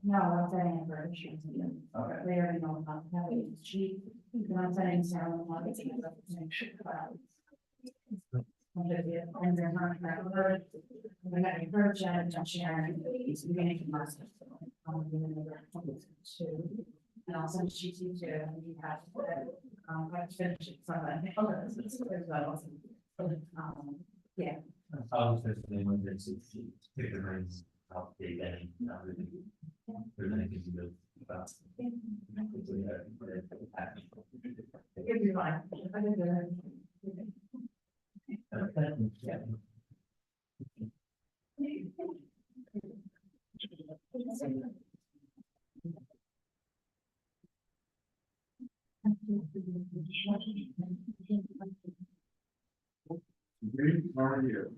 No, I'm saying for insurance. Okay. They already know how to have it, it's cheap. And I'm saying Sarah wanted to get up to make sure about. And they're not that word. We got your purchase, and sharing, it's beginning to master. And also she teaches you, and you have to finish it from that. Yeah. I was just saying, when there's pick the reins, I'll take any, not really. There's anything to do about. Give you mine. I did How are you?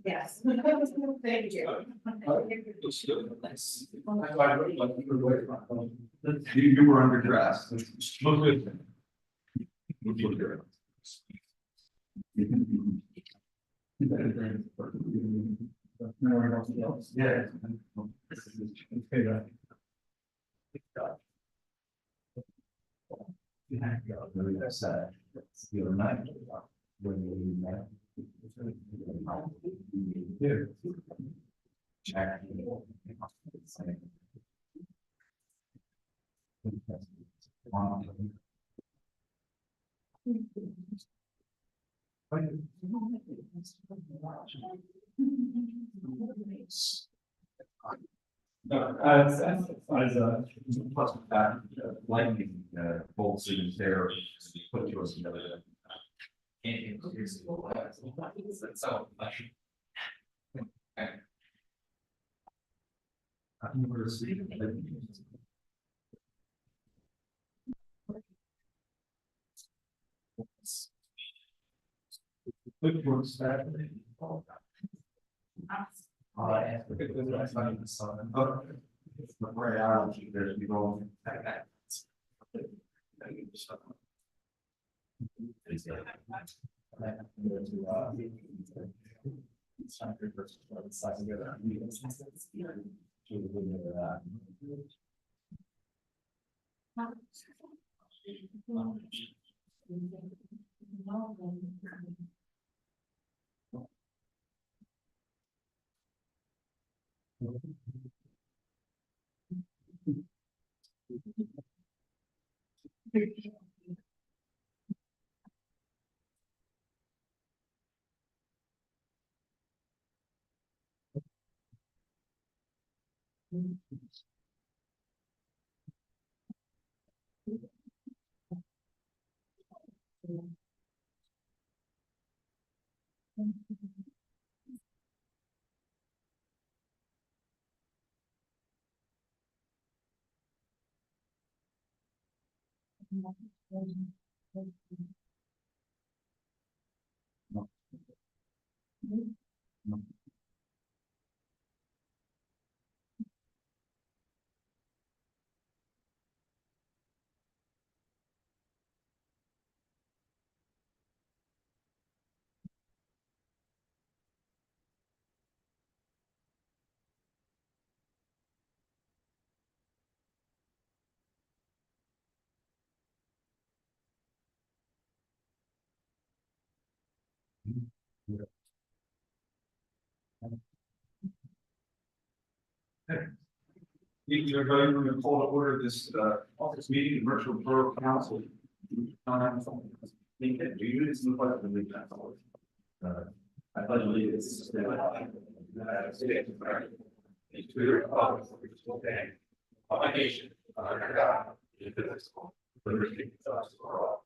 Yes. Thank you. You were underdressed. Yeah. No, plus that lightning bolts in there, put yours together. So. I've never seen it. Which one's that? Everybody, we're gonna call to order this office meeting, the virtual borough council. Think that you this in the pledge of allegiance. I pledge allegiance to the United States of America, and to the republic for which it stands, one nation, under God, indivisible, with liberty and justice for all.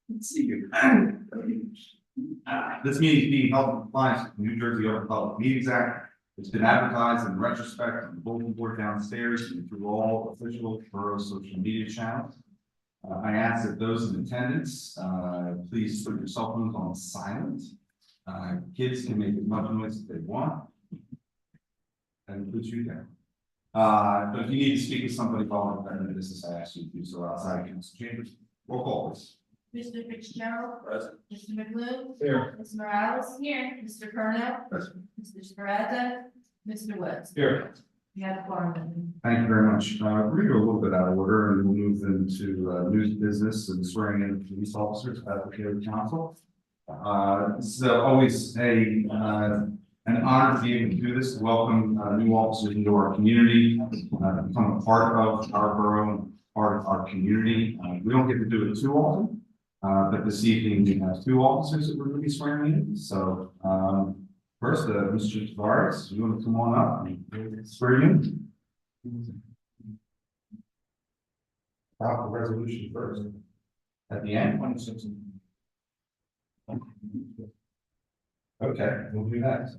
Let's see you. This meeting is being held in compliance with the New Jersey Open Public Meetings Act. It's been advertised in retrospect on the bulletin board downstairs and through all official borough social media channels. I ask that those in attendance, please put your cell phones on silent. Kids can make as much noise as they want. That includes you there. But if you need to speak with somebody following the business, I ask you to do so outside council chambers. Roll call, please. Mr. Fitzgerald. Present. Mr. McLuhan. Here. Ms. Morales. Here. Mr. Kerno. Present. Mr. Sparata. Mr. Woods. Here. We have a quorum. Thank you very much. We're going to go a little bit out of order and we'll move into news business and swearing in police officers at the council. It's always an honor to be able to do this, to welcome new officers into our community, become a part of our borough, part of our community. We don't get to do it too often, but this evening we have two officers that we're going to be swearing in. So first, Mr. Tavares, you want to come on up and swear you in? About the resolution first. At the end? Okay, we'll do that.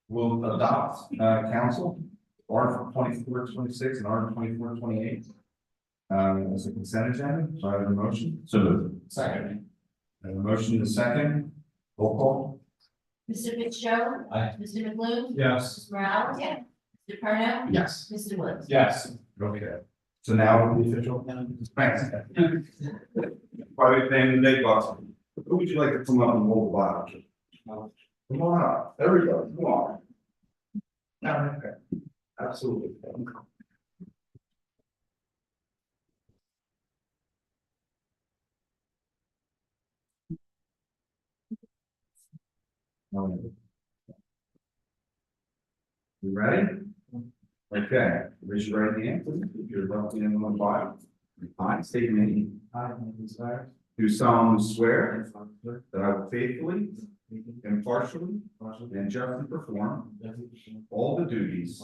We'll adopt, council, Article 24, 26, and Article 24, 28. As a consent agenda, so I have a motion. So moved. Second. I have a motion in a second. Roll call. Mr. Fitzgerald. Aye. Mr. McLuhan. Yes. Ms. Morales. Yes. Mr. Kerno. Yes. Mr. Woods. Yes. Okay. So now the official. Thanks. Private thing, Nate Bucks. Who would you like to come up and hold the Bible? Come on up. There we go. Come on. Okay. Absolutely. You ready? Okay, raise your right hand, please. If you're left hand on the Bible. I state your name. I, do solemnly swear that I will faithfully, impartially, and justly perform all the duties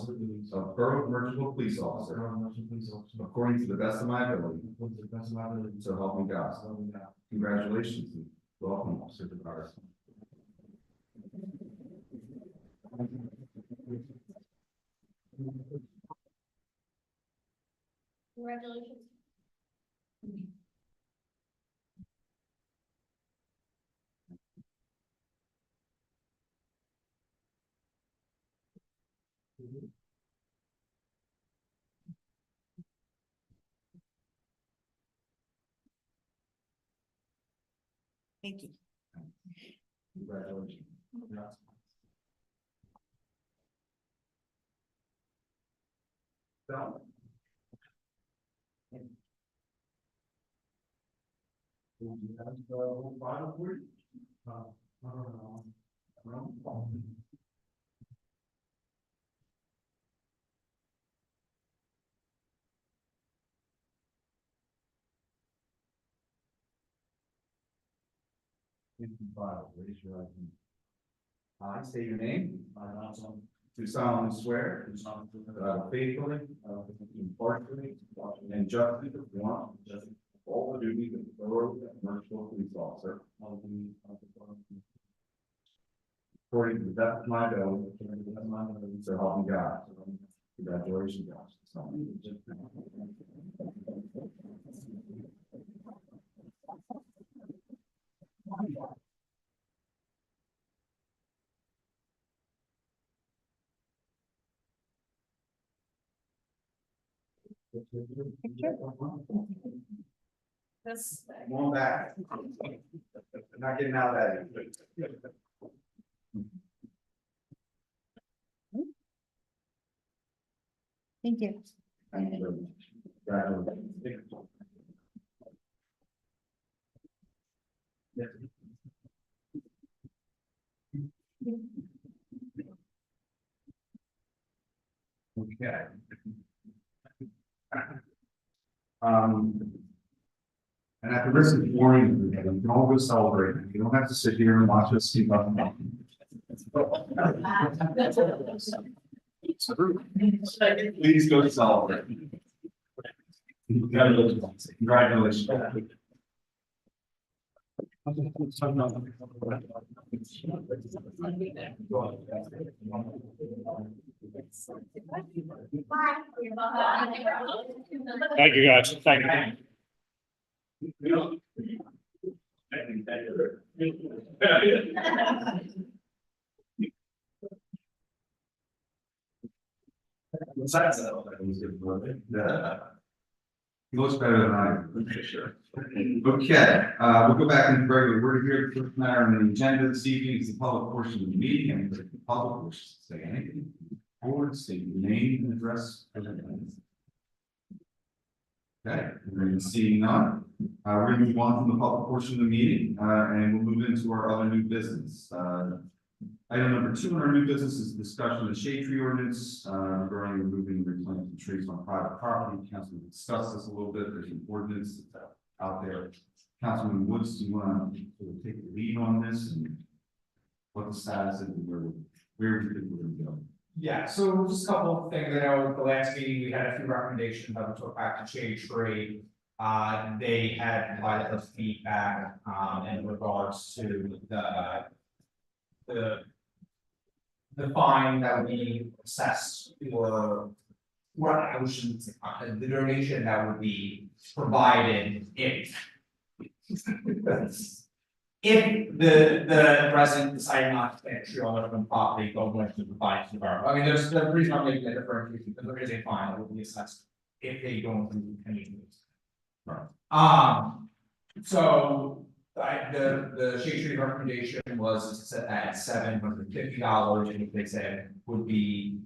of Borough Merchant Police Officer according to the best of my ability. So help me God. Congratulations. Welcome, Officer Tavares. Congratulations. Thank you. Congratulations. So. Do you have the whole Bible for you? No. Raise your right hand. I state your name. Do solemnly swear that I will faithfully, impartially, and justly perform all the duties of the Borough Merchant Police Officer according to the best of my ability. So help me God. Congratulations, guys. This. Come on back. I'm not getting out of that. Thank you. Thank you very much. Congratulations. Okay. And at the risk of boring you, you can all go celebrate. You don't have to sit here and watch us keep up. Please go celebrate. Congratulations. Congratulations. Thank you, guys. Thank you. He looks better than I do, for sure. Okay, we'll go back into regular word here. The first matter on the agenda this evening is the public portion of the meeting, and if the public wishes to say anything, forward, state your name and address. Okay, we're going to see none. We're going to move on from the public portion of the meeting, and we'll move into our other new business. Item number 2 on our new business is discussion of the shade tree ordinance, regarding removing and replanting trees on private property. Council discussed this a little bit. There's an ordinance that's out there. Councilman Woods, do you want to take the lead on this and what the status is and where we think we're going to go? Yeah, so just a couple of things. I know at the last meeting, we had a few recommendations that we took back to shade tree. They had provided us feedback, in regards to the fine that would be assessed for what I should say, the donation that would be provided if the resident decided not to plant a tree on their own property, go going to provide to the borough. I mean, there's the reason I'm making a difference because there is a fine that will be assessed if they don't do any of these. Right. So the shade tree recommendation was set at $750, and if they said would be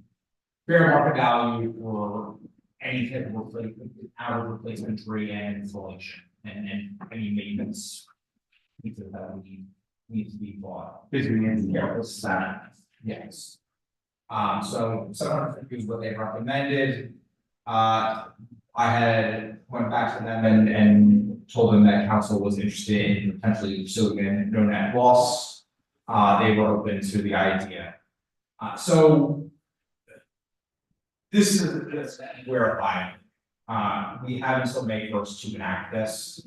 fair market value for any type of replacement, out of replacement tree and installation and any maintenance. Pieces that we need to be bought. Basically, Careful sign, yes. So 750 is what they recommended. I had went back to them and told them that council was interested in potentially pursuing a no net loss. They were open to the idea. So this is where we have until May 1st to enact this.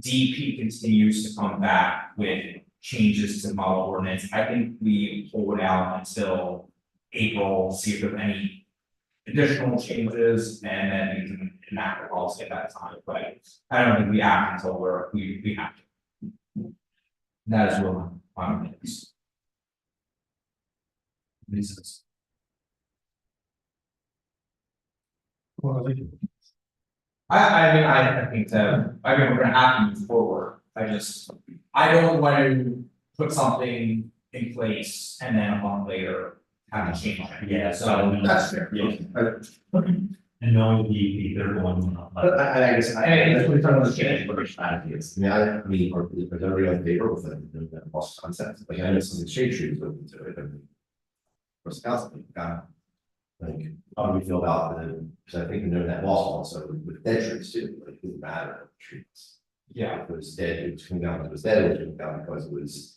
DP continues to come back with changes to model ordinance. I think we hold out until April, see if there's any additional changes, and then we can enact the policy at that time. But I don't think we act until we have to. That is what my opinions. I think that, we're gonna have to move forward. I don't want to put something in place and then a month later have to change it. Yeah, So that's fair. Yeah. And knowing the third one. But I guess, And it's in front of the change. what our strategy is. I mean, or is everybody on favor with the lost concept? Like, I know some of the shade trees open to it, and. For council, like, how do we feel about the, because I think we know that lost also with dead trees too, like, it didn't matter trees. Yeah, If it was dead, it was coming down, if it was dead, it was coming down because it was.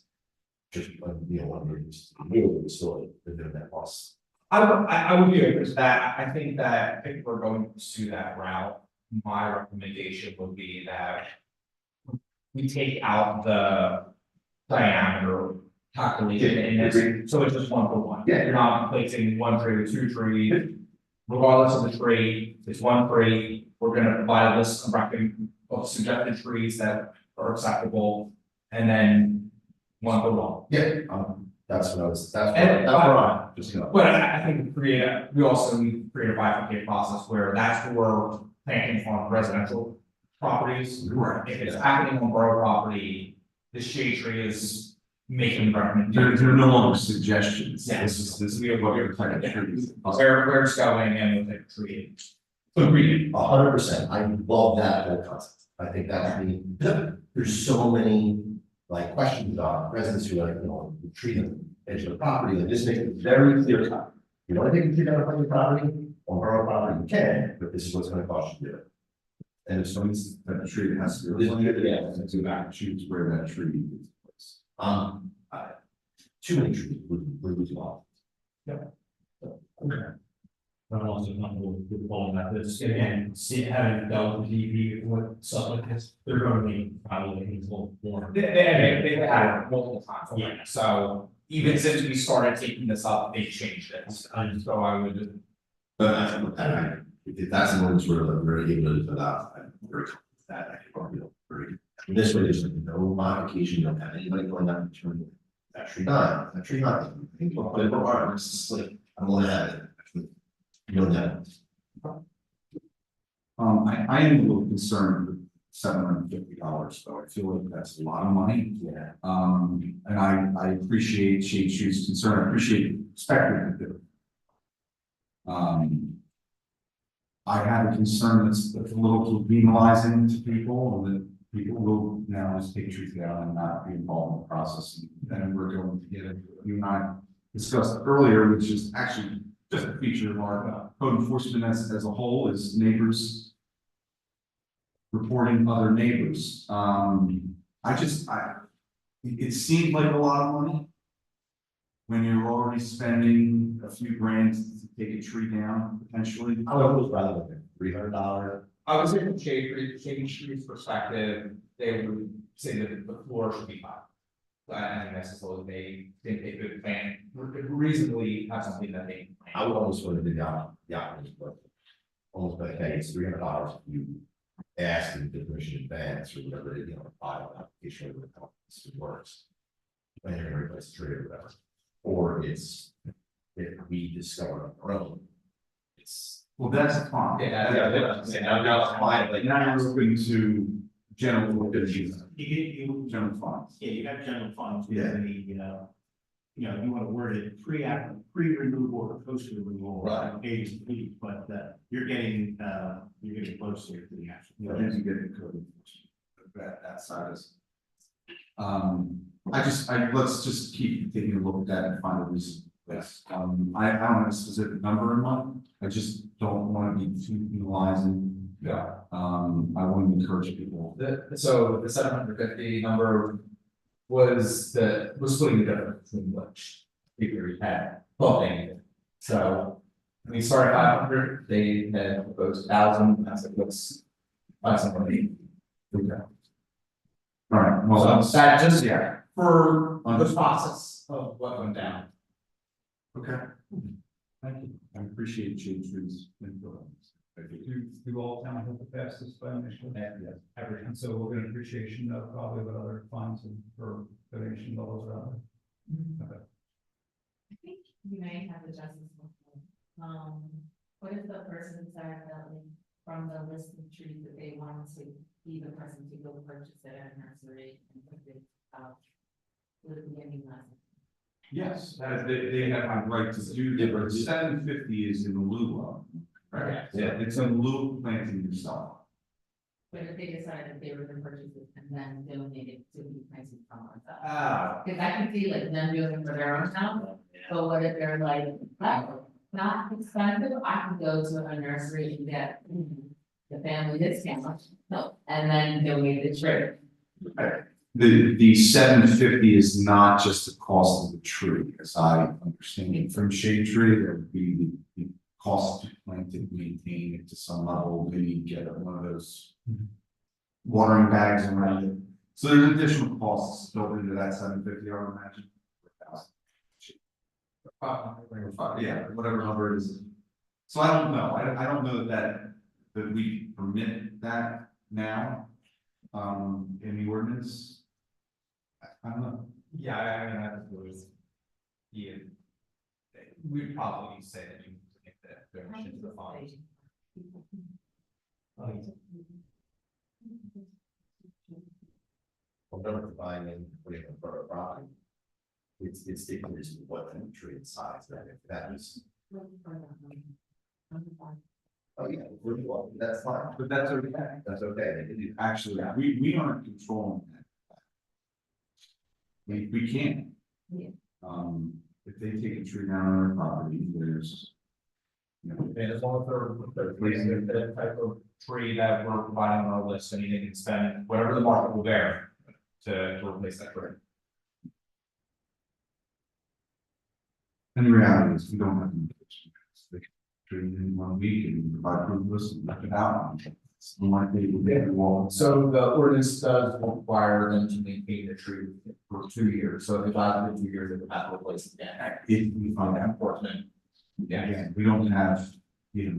Just, one of these, it was still the net loss. I would be open to that. I think that if we're going to pursue that route, my recommendation would be that. We take out the diameter calculation in this, so it's just 1 for 1. Yeah. You're not placing 1 tree or 2 trees. Regardless of the tree, it's 1 tree. We're gonna provide a list of suggested trees that are acceptable, and then 1 for 1. Yeah, That's what I was, And- that's what I, just, But I think we also need to create a bifurcated process where that's for planting on residential properties. Right. If it's happening on borough property, the shade tree is making They're recommendations. no longer suggestions. Yes. This is what you're type of trees. Where it's going and what it's creating. Agreed. 100%, I love that whole concept, I think that's there's so many, like, questions about residents who like, tree them edge of the property, and this makes it very clear cut. You want to take a tree down on your property, on borough property, you can, but this is what's gonna cost you to do it. And if somebody's, That tree has to be. Yeah. And to back choose where that tree is placed. too many trees would lose a lot. I'm also comfortable with calling that, this, again, see, having dealt with DEP, what stuff like this, they're gonna be probably a little more. They had it multiple times already, so even since we started taking this up, they changed it. So I would, But if that's an ordinance where we're able to fill out, I'm very comfortable with that, I think probably very. This way, there's like no modification, you don't have anybody going out and turning that tree down, that tree not. I think we'll put it over, it's just like, I don't want to have it. Actually, you know that. I am a little concerned with $750, though. I feel like that's a lot of money. Yeah. And I appreciate Shade Tree's concern, I appreciate speculative. I have a concern that's a little too penalizing to people, and that people will now just take trees down and not be involved in the process. And then we're going to get it, you and I discussed earlier, which is actually just a feature of our code enforcement as a whole, is neighbors reporting other neighbors. It seemed like a lot of money when you're already spending a few grand to take a tree down potentially. I would rather look at $300. I would say from shade tree's perspective, they would say that the floor should be high. I think that's so they think they could plan, reasonably have something that they can plan. I would almost want to do but almost like, hey, it's $300 if you ask and get permission in advance or whatever, file an application or how this works. When you're gonna replace the tree or whatever, or it's, if we discover on our own, it's. Well, that's fine. Now, fine, but Now you're open to general, You general funds. yeah, you have general funds, Yeah. you want to word it pre-removal or post-removal. Right. Age, but you're getting closer to the actual. As you get into code enforcement, that side is. Let's just keep taking a look at that and find a reason. Yes, I don't have a specific number in mind, I just don't want to be too penalizing. Yeah. I want to encourage people. So the 750 number was splitting the difference between which figure we had bumping it. So we started 500, they had proposed 1,000, I said, let's find somebody. Okay. All right, well, So that just, for the process of what went down. okay. Thank you, I appreciate Shade Tree's input on this. Thank you. Do all town have to pass this by initiative? Yes. Everything, so we'll get an appreciation of probably what other funds and for donation dollars are out there. Okay. I think you may have the justice. What if the person started building from the list of trees that they wanted to be the person to go purchase it at a nursery and put it out? Would it be any less? Yes, they have the right to do that, but $750 is in lieu of, right? Yeah. It's in lieu of planting yourself. But if they decided they were gonna purchase it and then donate it to be planted from ourselves. Ah. Cause I can see like them doing it for their own town, but what if they're like, oh, not expensive, I can go to a nursery and get the family discount. No, and then donate the tree. The $750 is not just the cost of the tree, as I understand it from Shade Tree, there would be the cost to plant it, maintain it to some level, maybe get one of those watering bags around it. So there's additional costs built into that $750, I would imagine. Yeah, whatever number it is. So I don't know, I don't know that we permit that now, in the ordinance. I don't know. Yeah, I mean, that was. Yeah. We'd probably say that you get the donation to the fund. Well, never buying in, putting in for a property. It's dictated to what the tree and size, that if that is, oh yeah, really well, that's fine, But that's okay. that's okay, they can do that. Actually, we aren't controlling that. We can't. Yeah. If they take a tree down on their property, there's. You know, And as long as they're replacing the type of tree that we're providing on our list, I mean, they can spend whatever the market will bear to replace that tree. and the reality is, we don't have. They can tree in 1 week and provide proof list and knock it out. It's unlikely to get the wall. So the ordinance does require them to maintain the tree for 2 years, so if it's out 2 years, they would have to replace it again. If we find out. Unfortunate. Yeah. Again, we don't have, We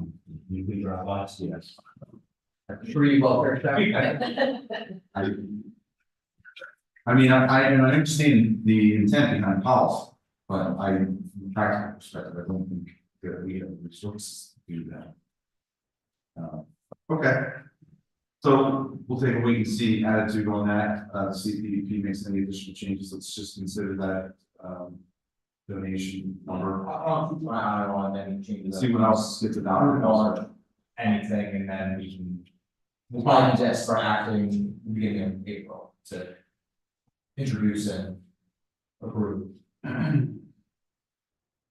drive lots, yes. Tree welfare check. I mean, I understand the intent behind policy, but from a practical perspective, I don't think that we have the resources to do that. Okay. So we'll take a wait and see attitude on that, see if DEP makes any additional changes, let's just consider that, donation number. I'll keep my eye on any changes. See what else gets adopted. Or anything, and then we can. We'll probably just start acting beginning of April to introduce and approve.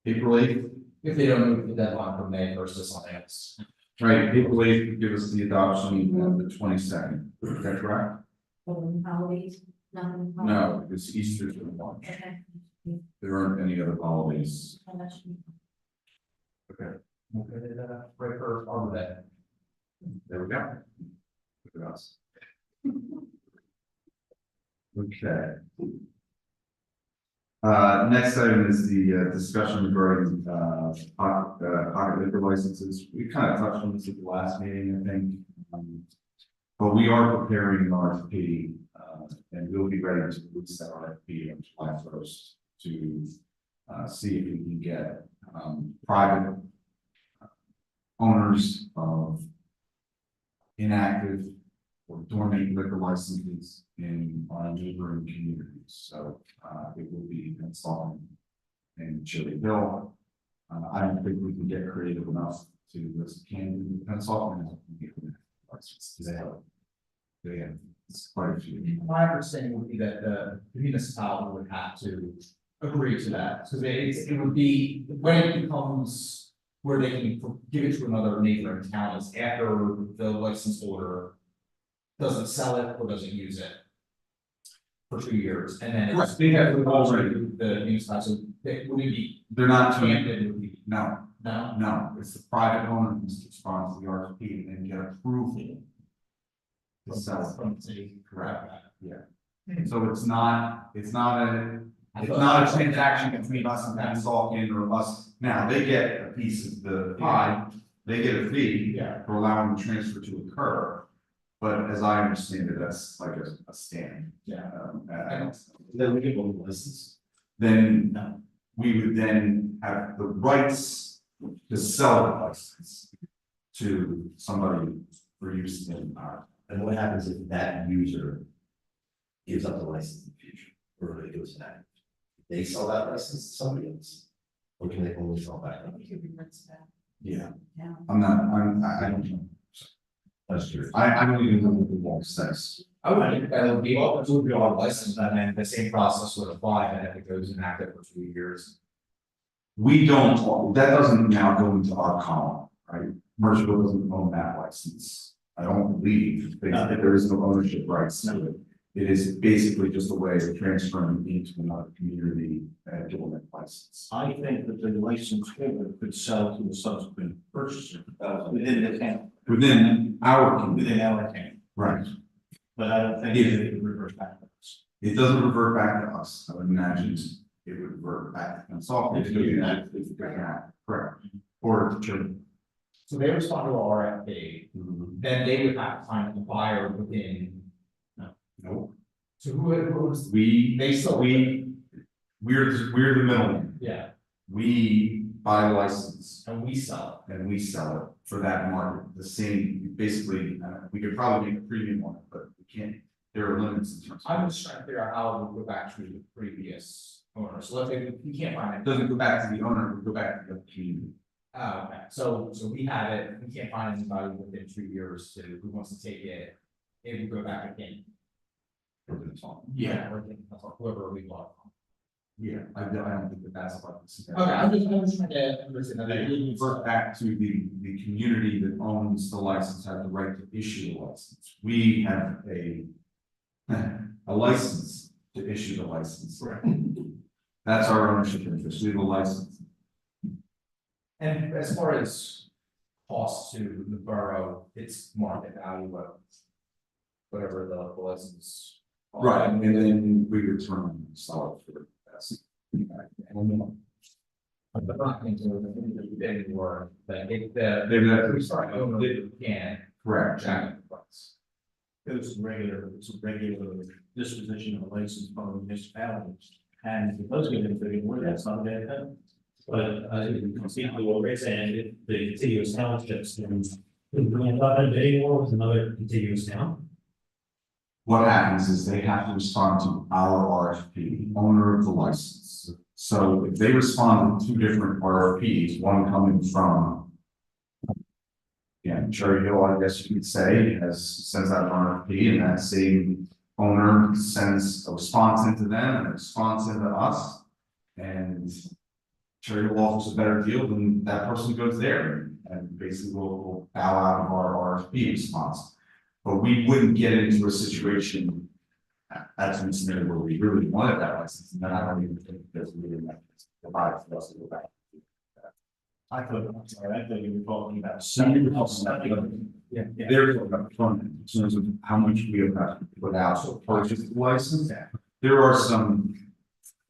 April 8th, If they don't move the deadline from May first to something else. right, April 8th would give us the adoption of the 22nd, is that correct? Holidays, nothing. No, it's Easter's in March, Okay. there aren't any other holidays. Okay, right for Arbor Day. There we go. Look at us. Okay. Next item is the discussion regarding pocket liquor licenses. We kind of touched on this at the last meeting, I think. But we are preparing an RFP, and we'll be ready to release that RFP on July 1st to see if we can get private owners of inactive or dormant liquor licenses in our neighboring communities. So it will be installing in Chili Hill. I don't think we can get creative enough to list Camden, Pennsylvania. It's quite a few. My understanding would be that the municipality would have to agree to that, so it would be, when it becomes where they can give it to another neighboring town is after the license holder doesn't sell it or doesn't use it for 2 years, and then it's, they have to go to the municipality, so they would be, They're not to, Camden would be, no, no? it's the private owner who's responds to the RFP and get approval. To sell it. From the city, correct? So it's not a transaction between us and Pennsylvania or us. Now, they get a piece of the pie, they get a fee Yeah. for allowing the transfer to occur. But as I understand it, that's like a stand. Yeah. Then we give them a license. Then we would then have the rights to sell the license to somebody for use in our. And what happens if that user gives up the license in the future, or it goes inactive? They sell that license to somebody else, or can they only sell back? Yeah. Yeah. I don't know. That's true. I don't even know what the law says. I would think that would be, it would be on license, and then the same process would apply, and if it goes inactive for 2 years. We don't, that doesn't now go into our column, right? Mercerville doesn't own that license. I don't believe that there is no ownership rights to it. It is basically just a way of transferring into another community and doing that license. I think that the license holder could sell to a subsequent purchaser within the town, Within our community, within our town, right? but I don't think Yeah. it would reverse back to us. It doesn't revert back to us. I would imagine it would revert back to consultant. Correct. Or to children. So they respond to our RFP, then they would have to find a buyer within, No, so who is, we're they still. the middleman. Yeah, We buy a license and we sell and we sell it for that market, the same, basically, we could probably make a premium on it, but we can't, there are limits in terms it. I'm of. just trying to figure out how we go back to the previous owner, so let's say we can't find It it. doesn't go back to the owner, we go back to the community. Oh, okay, so we had it, we can't find anybody within 2 years who wants to take it, it would go back again. Yeah, or whoever we bought from. Yeah, I don't think that that's like. Okay, I'm just trying to understand that. They would revert back to the community that owns the license, have the right to issue the license. We have a license to issue the license. Correct. That's our ownership interest, we have a license. And as far as cost to the borough, it's market value of whatever the license. Right, and then we return and sell it for the best. But not into the anymore, that if the. Maybe that's- We start owner can Correct. jack the price. It's a regular disposition of a license from the municipality. And if it does get into the word, that's not a bad thing. But you can see what we're saying, if the contiguous townships, and we end up in a bidding war with another contiguous town. What happens is they have to respond to our RFP, owner of the license. So if they respond to two different RFPs, one coming from. Yeah, Cherry Hill, I guess you could say, sends out an RFP, and that same owner sends a response into them and a response into us. And Cherry Hill offers a better deal, then that person goes there and basically will bow out of our RFP response. But we wouldn't get into a situation as in scenario where we really wanted that license, and then I don't even think there's really enough to provide for us to go back. I thought you were talking about. Yeah. There's a fund in terms of how much we have to put out to purchase the license. There are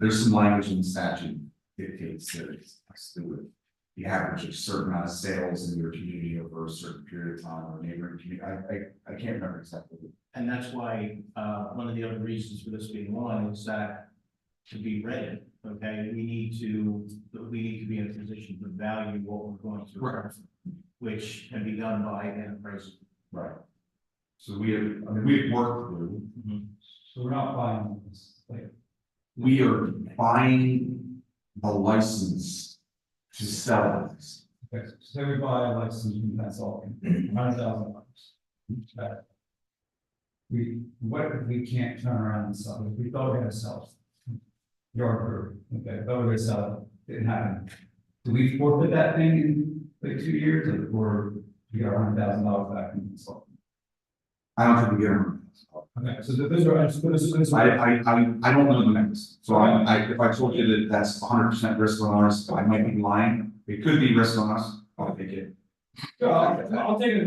there's some language in the statute dictates that it's has to do with the average of certain amount of sales in your community over a certain period of time or neighboring community. I can't remember exactly. And that's why, one of the other reasons for this being on is that to be ready, okay, we need to be in a position to value what we're going to. Right. Which can be done by an appraisal. Right. So we've worked through, So we're not buying this, like, we are buying the license to sell this. okay, so say we buy a license from Pennsylvania, $100,000. What if we can't turn around and sell it? If we thought we were gonna sell it. Yard brewery, okay, thought we were gonna sell it, didn't happen. Do we forfeit that thing in like 2 years or we got $100,000 back from Pennsylvania? I don't think we get them. Okay, so those are. I don't know the numbers, so if I told you that that's 100% risk on ours, I might be lying. It could be risk on us, I'll take it. I'll take it,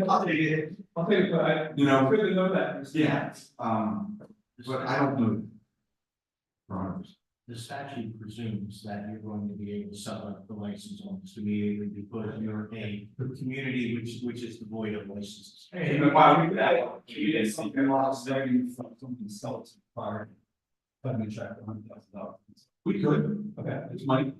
but I. You know, Couldn't know that. yeah, but I don't know. For 100%. The statute presumes that you're going to be able to sell out the license almost immediately because you're a community which is devoid of licenses. Hey, but why would that? You did something while saving from something else prior. Let me check $100,000. We could, Okay. it's money.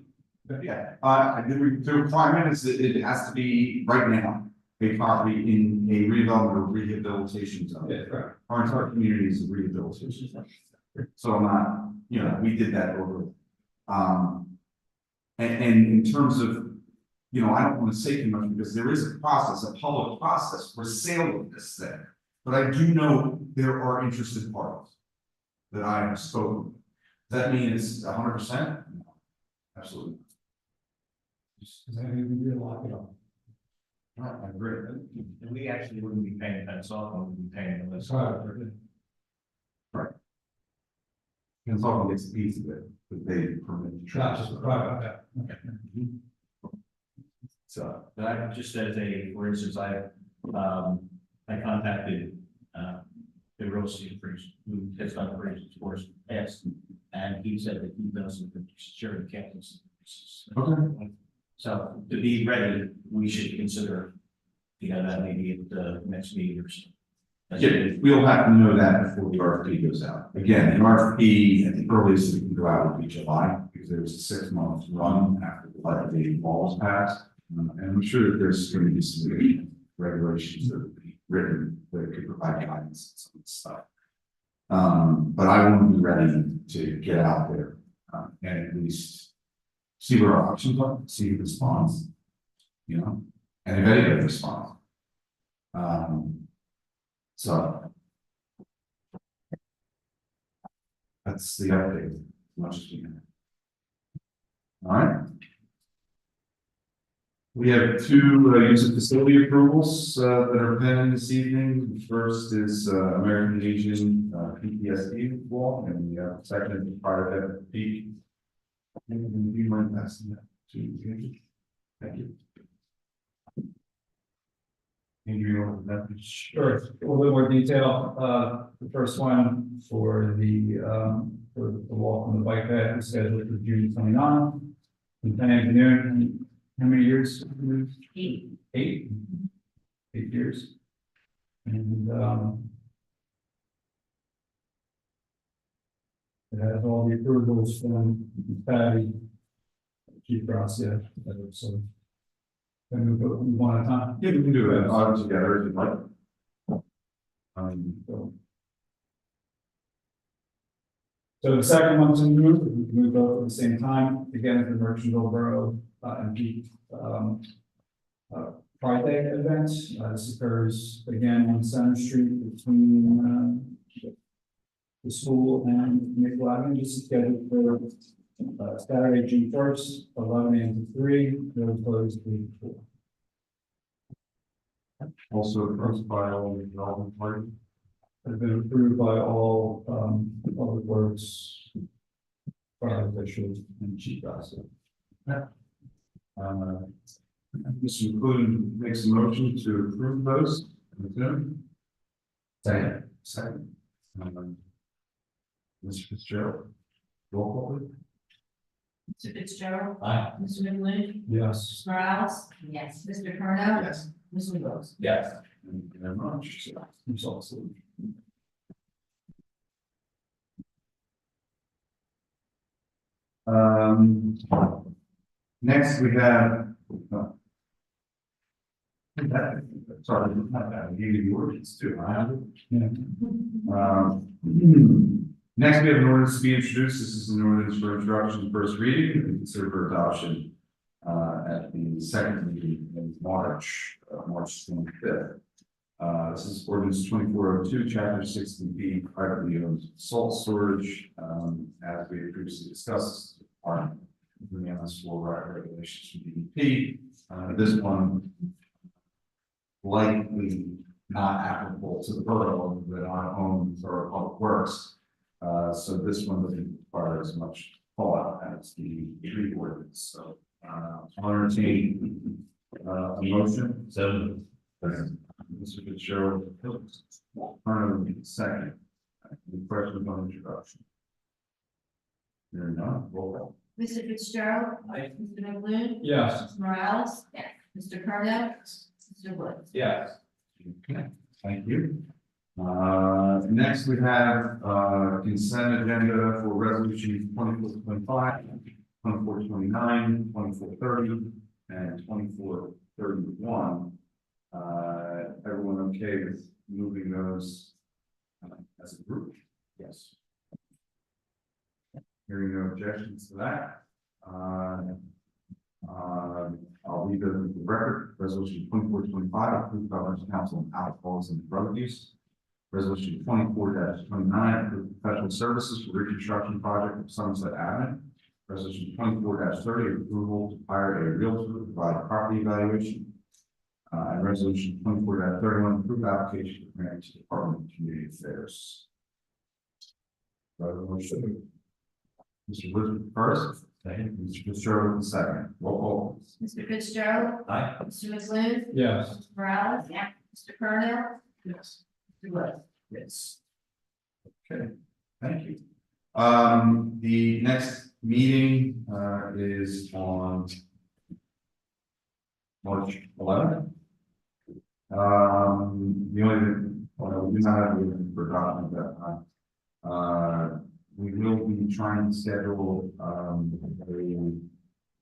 But yeah, the requirement is that it has to be right now, a property in a redevelopment or rehabilitation zone. Yeah, correct. Our entire community is a rehabilitation zone. So I'm not, we did that over. And in terms of, I don't want to say too much because there is a process, a public process for sale of this thing. But I do know there are interested parties that I have spoken with. Does that mean it's 100%? No, absolutely. Because I mean, we did lock it up. I agree. And we actually wouldn't be paying that off, we would be paying the That's license. right. Consultant gets a piece of it, but they permit. Not just the private, okay. So, But I just for instance, I contacted, the real estate appraiser who has done appraisals for us in the past, and he said that he doesn't share the campus. okay, So to be ready, we should consider, that maybe at the next meeting or so. Yeah, we'll have to know that before the RFP goes out. Again, the RFP, at the earliest it can go out would be July, because there's a 6 month run after the legislative law is passed. And I'm sure that there's going to be some regulations that will be written that could provide guidance and some of this stuff. But I want to be ready to get out there, and at least see what our options are, see who responds, you know, and if anybody responds. So that's the update, as much as we can. All right. We have two use of facility approvals that are pending this evening. The first is American Legion PTSD wall, and the second is part of that peak. Do you mind passing that to Andrew? Thank you. Andrew, that Sure, a little bit more detail. The first one for the walk on the bike path is scheduled for June 29th. From 10 a.m. to noon. How many years? 8. 8 years. And it has all the approvals from Patty, Chief Gracia, so. Can we go one at a time? Yeah, we can do it all together if you'd like. So the second one to move, we can move both at the same time, again, at the Merchantville Borough and Peak Pride Day event. This occurs again on Center Street between the school and Nickel Avenue. This is scheduled for Saturday, June 1st, 11 a.m. to 3, they'll close 3 to 4. Also approved by all the development party. Has been approved by all public works, fire officials, and chief gossip. Mr. McClellan makes a motion to approve those. Second. Mr. Fitzgerald. Roll call, please. Mr. Fitzgerald. Aye. Mr. McGlynn. Yes. Mr. Morales. Yes. Mr. Carnell. Yes. Mr. Rose. Yes. Thank you very much. Results. Next we have. Sorry, not that, I gave you the ordinance too. Yeah. Next, we have an ordinance to be introduced. This is an ordinance for introduction and first reading and consider for adoption at the second meeting in March 25th. This is ordinance 2402, chapter 60B, privately owned salt storage. As we previously discussed, our municipal regulations from DEP. This one likely not applicable to the borough that our own or public works. So this one doesn't require as much fallout as the tree ordinance. So I'll entertain a motion. So. Mr. Fitzgerald, Turner, second. Any questions on introduction? Hearing none, roll call. Mr. Fitzgerald. Aye. Mr. McGlynn. Yes. Mr. Morales. Yes. Mr. Carnell. Mr. Woods. Yes. Okay, thank you. Next we have consent agenda for resolution 2425, 2429, 2430, and 2431. Everyone okay with moving those as a group? Yes. Hearing no objections to that. I'll leave it with the record. Resolution 2425, approved Governor's Council on Alcoholism and Drug Use. Resolution 24-29, approved professional services for reconstruction project of Sunset Avenue. Resolution 24-30, approval to hire a realtor to provide property evaluation. And resolution 24-31, approved application for grant to Department of Community Affairs. Resolution. Mr. Wood first. Second. Mr. Fitzgerald second. Roll call. Mr. Fitzgerald. Aye. Mr. McGlynn. Yes. Mr. Morales. Yeah. Mr. Carnell. Yes. Mr. Woods. Yes. Okay, thank you. The next meeting is on March 11th. The only Well, we do not have a forgotten at that time. We will be trying to schedule, a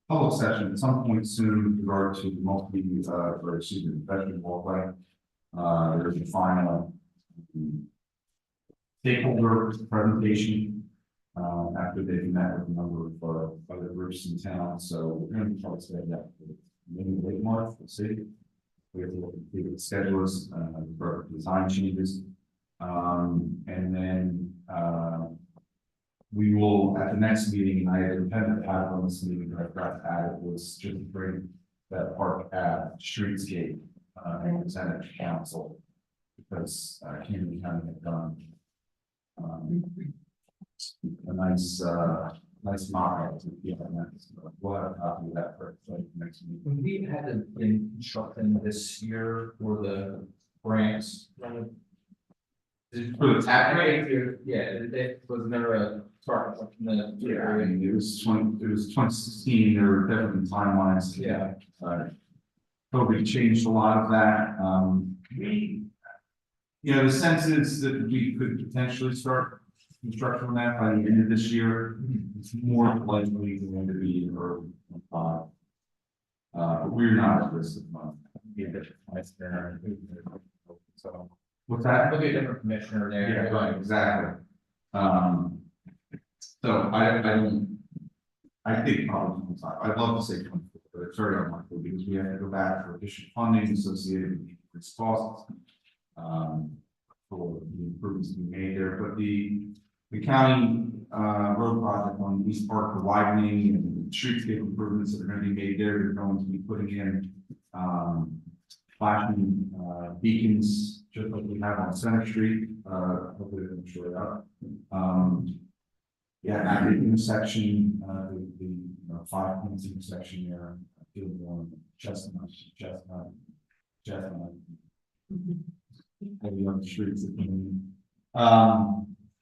public session at some point soon with regard to veteran walkway. There's a final stakeholder presentation, after they've met with a number of, other groups in town, so we're going to try to schedule that for maybe late March, we'll see. We have to look at the schedules, for design changes. And then, we will, at the next meeting, I had intended to have on this meeting, but I forgot to add it, was just to bring that Park Ave streetscape, and present it to council. Because, Camden County had done, a nice mock-up to be on that. So we'll have a copy of that for the next meeting. We had been constructing this year for the grants. For the tap grant? Yeah, was there a target in the Yeah, I area? mean, it was 2016, there were definitely timelines. Yeah. COVID changed a lot of that, the sense is that we could potentially start construction on that by the end of this year. It's more likely going to be in early 2025. But we're not at risk of month. So, what's that? There'll be a different commissioner there. Yeah, right, exactly. So I think probably, I'd love to say 24, but it's very unlikely because we have to go back for additional funding associated with the increased costs. For the improvements to be made there, but the county, road project on East Park, the widening and streetscape improvements that are going to be made there, they're going to be putting in, flashing, beacons, just like we have on Center Street, hopefully they'll show it up. Yeah, at the intersection, the 5 points intersection there, Field One, Chestnut. Maybe on the streets of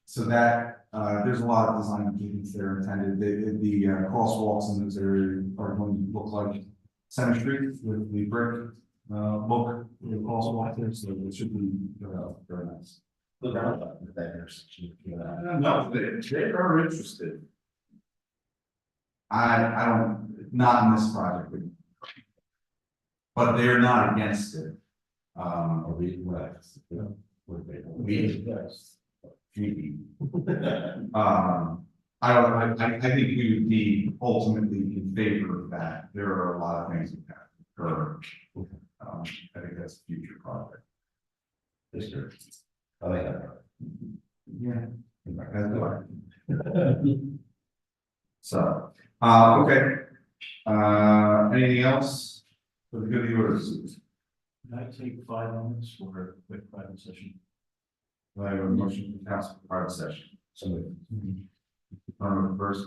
so that, there's a lot of design improvements that are intended. The crosswalks in those areas are going to look like Center Street with the brick, look, the crosswalk there, so it should be, very nice. Look around that intersection. No, they are interested. I don't, not in this project, but they're not against it. Are we, I think we would be ultimately in favor of that. There are a lot of things that have occurred. I think that's a future project. This year. I like that. Yeah. That's good. So, okay. Anything else for the good of the order? Can I take 5 minutes for a quick private session? I have a motion to pass the private session. So, first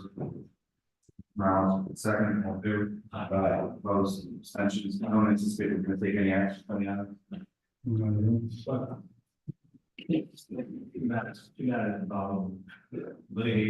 round, second, all favor? Opposed, abstentions. I don't anticipate we're going to take any action coming out of it. Too bad, litigation.